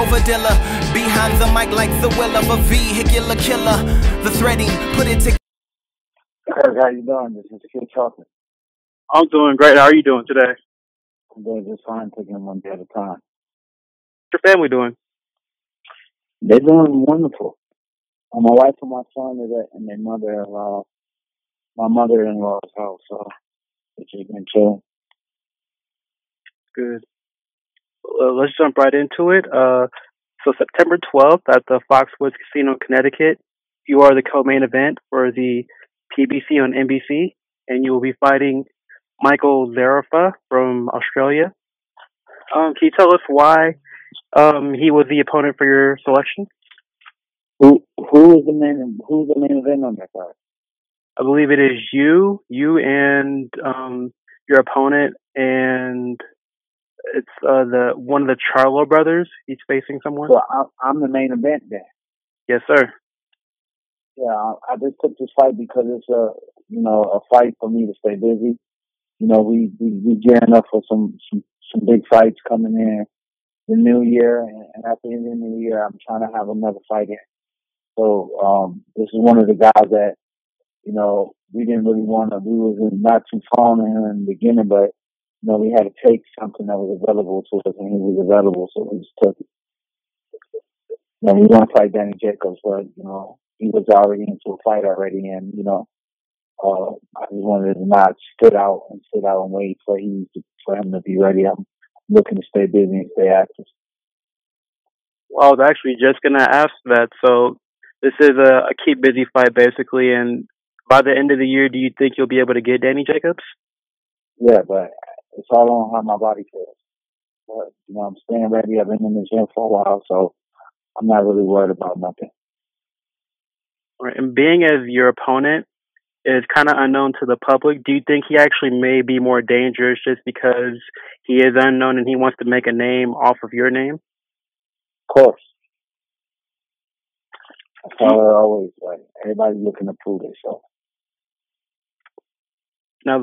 overdiller. Behind the mic like the will of a vehicular killer. The threading, put it together. Kirk, how you doing? This is Kid talking. I'm doing great. How are you doing today? I'm doing just fine, taking it one day at a time. What's your family doing? They're doing wonderful. My wife and my son are in their mother-in-law, my mother-in-law's house, so it's just been chilling. Good. Let's jump right into it. So September 12th at the Foxwoods Casino in Connecticut, you are the co-main event for the PBC on NBC, and you will be fighting Michael Zarafa from Australia. Can you tell us why he was the opponent for your selection? Who's the main event on that card? I believe it is you and your opponent, and it's one of the Charlo brothers. He's facing someone. So I'm the main event then. Yes, sir. Yeah, I just took this fight because it's a fight for me to stay busy. You know, we gearing up for some big fights coming in the new year, and at the end of the new year, I'm trying to have another fight in. So this is one of the guys that, you know, we didn't really want to. We was not too fond of him in the beginning, but you know, we had to take something that was available to us, and he was available, so we just took it. And we want to fight Danny Jacobs, but you know, he was already into a fight already, and you know, I just wanted to not sit out and wait for him to be ready. I'm looking to stay busy and stay active. Well, I was actually just gonna ask that. So this is a keep busy fight basically, and by the end of the year, do you think you'll be able to get Danny Jacobs? Yeah, but it's all on how my body feels. But you know, I'm staying ready. I've been in the gym for a while, so I'm not really worried about nothing. Right. And being as your opponent is kind of unknown to the public, do you think he actually may be more dangerous just because he is unknown and he wants to make a name off of your name? Of course. That's how it always like. Everybody's looking to prove themselves. Now,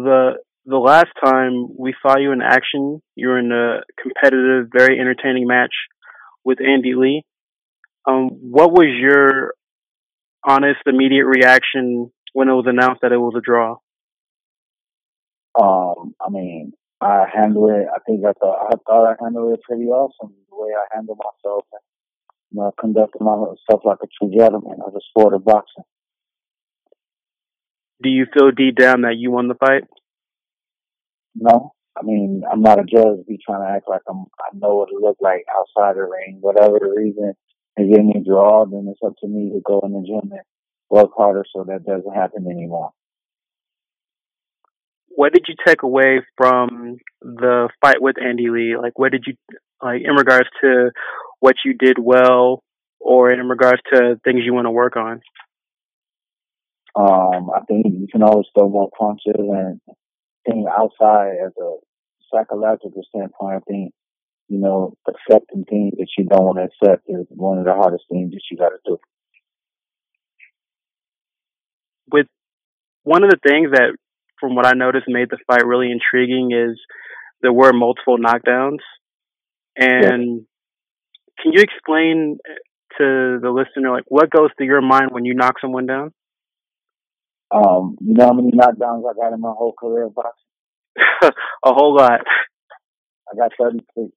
the last time we saw you in action, you were in a competitive, very entertaining match with Andy Lee. What was your honest, immediate reaction when it was announced that it was a draw? I mean, I handled it. I thought I handled it pretty awesome. The way I handled myself, and you know, I conducted myself like a true gentleman of the sport of boxing. Do you feel deep down that you won the fight? No, I mean, I'm not a judge. Be trying to act like I know what it looked like outside the ring. Whatever the reason they give me a draw, then it's up to me to go in the gym and work harder so that doesn't happen anymore. What did you take away from the fight with Andy Lee? Like, what did you, like, in regards to what you did well or in regards to things you want to work on? I think you can always throw more punches and think outside as a psychological standpoint. I think, you know, accepting things that you don't want to accept is one of the hardest things that you got to do. With one of the things that, from what I noticed, made the fight really intriguing is there were multiple knockdowns. And Can you explain to the listener, like, what goes through your mind when you knock someone down? You know how many knockdowns I got in my whole career of boxing? A whole lot. I got 33.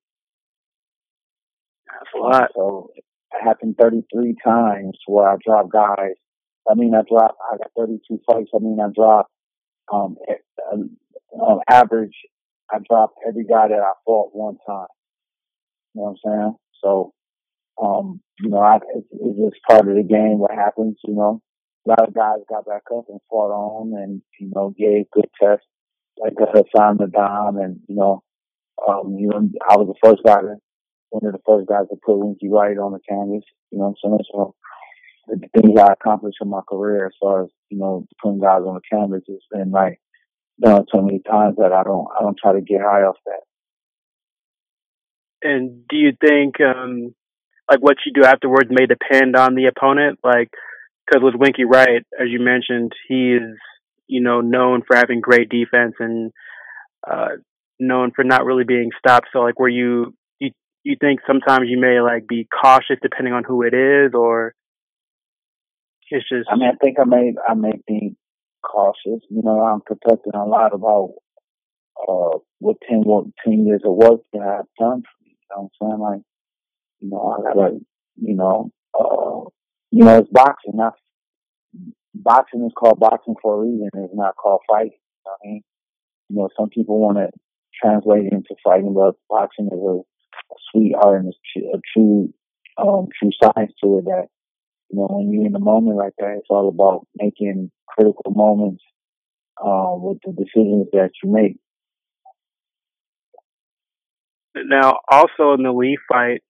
That's a lot. So it happened 33 times where I dropped guys. I got 32 fights. I dropped, on average, I dropped every guy that I fought one time. You know what I'm saying? So, you know, it's just part of the game, what happens, you know. A lot of guys got back up and fought on and, you know, gave good tests, like Hassan Nadam, and, you know, I was one of the first guys to put Winky Wright on the canvas, you know what I'm saying? So the things I accomplished in my career as far as, you know, putting guys on the canvas has been like done so many times that I don't try to get high off that. And do you think, like, what you do afterwards may depend on the opponent? Like, because with Winky Wright, as you mentioned, he is, you know, known for having great defense and known for not really being stopped. So, like, were you you think sometimes you may like be cautious depending on who it is, or it's just? I mean, I think I may be cautious. You know, I'm protecting a lot about what 10 years of work that I've done for me. You know what I'm saying? Like, you know, I gotta, you know, it's boxing. Not boxing is called boxing for a reason. It's not called fighting. You know what I mean? You know, some people want to translate it into fighting, but boxing is a sweet art and a true science to it. That, you know, when you're in the moment like that, it's all about making critical moments with the decisions that you make. Now, also in the Lee fight,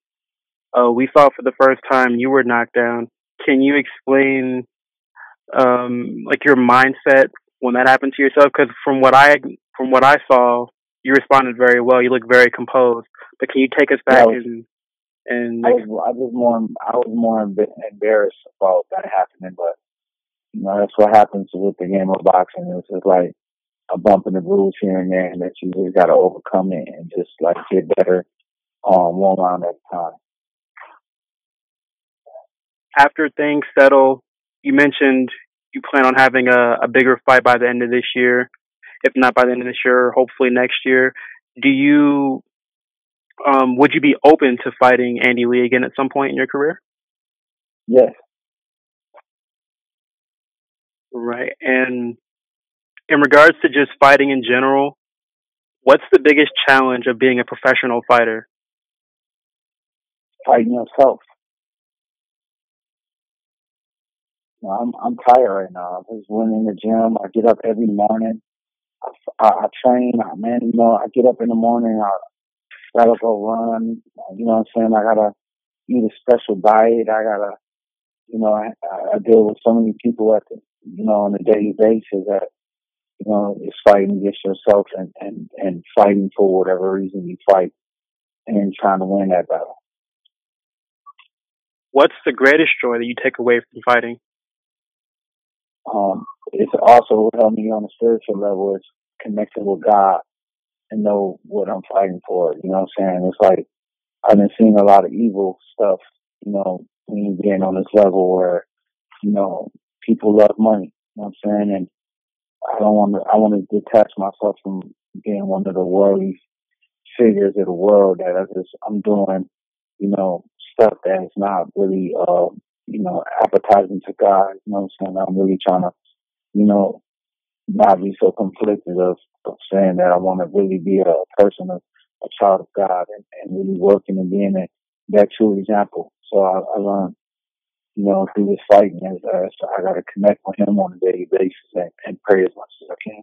we saw for the first time you were knocked down. Can you explain like your mindset when that happened to yourself? Because from what I saw, you responded very well. You looked very composed. But can you take us back and I was more embarrassed about that happening, but you know that's what happens with the game of boxing. It's just like a bump in the bruise here and there, and that you just got to overcome it and just like get better one round at a time. after things settle, you mentioned you plan on having a bigger fight by the end of this year. If not by the end of this year, hopefully next year. Do you would you be open to fighting Andy Lee again at some point in your career? Yes. Right. And in regards to just fighting in general, what's the biggest challenge of being a professional fighter? Fighting yourself. You know, I'm tired right now. I just went in the gym. I get up every morning. I train. Man, you know, I get up in the morning. I gotta go run. You know what I'm saying? I gotta eat a special diet. I gotta, you know, I deal with so many people at the, you know, on a daily basis that, you know, it's fighting against yourself and fighting for whatever reason you fight and trying to win that battle. What's the greatest joy that you take away from fighting? It's also what helped me on a spiritual level is connecting with God and know what I'm fighting for. You know what I'm saying? It's like I've been seeing a lot of evil stuff, you know, when you get on this level where, you know, people love money. You know what I'm saying? And I want to detach myself from being one of the worldly figures of the world that I'm doing, you know, stuff that is not really, you know, appetizing to God. You know what I'm saying? I'm really trying to, you know, not be so conflicted of saying that I want to really be a person, a child of God, and really working and being that true example. So I learned, you know, through this fighting, I got to connect with Him on a daily basis and pray as much as I can.